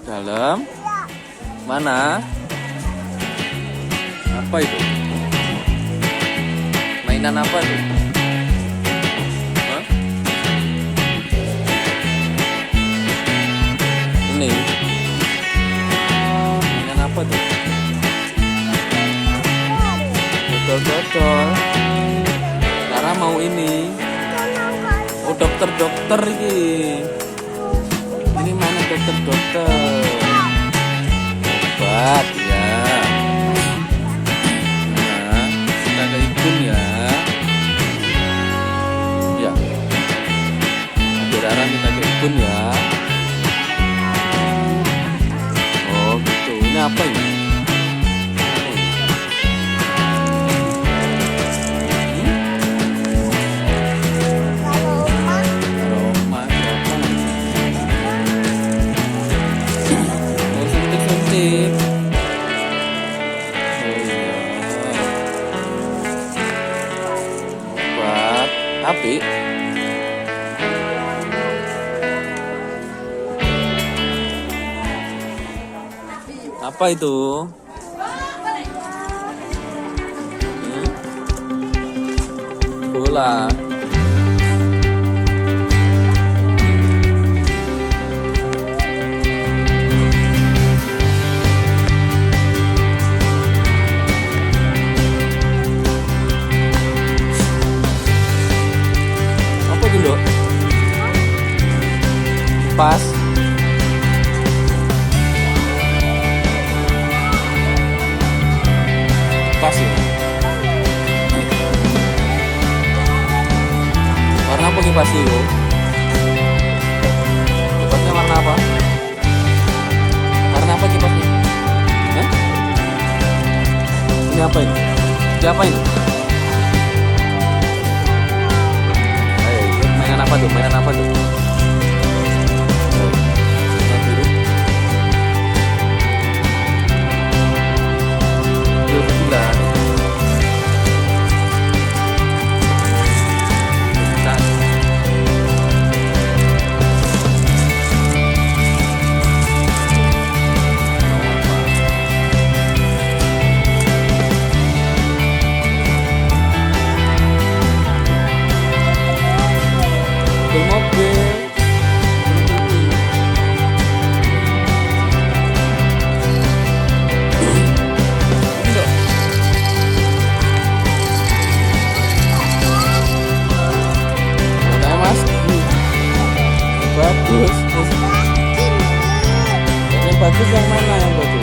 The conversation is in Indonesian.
Dalam? Mana? Apa itu? Mainan apa tuh? Hah? Ini? Mainan apa tuh? Dodol-dodol. Lara mau ini. Oh, dokter-dokter ini. Ini mana dokter-dokter? Obat ya. Nah, kita ke Ibun ya. Ya. Biar Rara minta ke Ibun ya. Oh gitu. Ini apa ini? Obat api. Apa itu? Bola. Pas. Pas ya. Warna apa kipas itu? Kipasnya warna apa? Warna apa kipasnya? Hah? Ini apa ini? Ini apa ini? Ayo, mainan apa tuh? Mainan apa tuh? Bagus. Yang bagus yang mana yang bagus?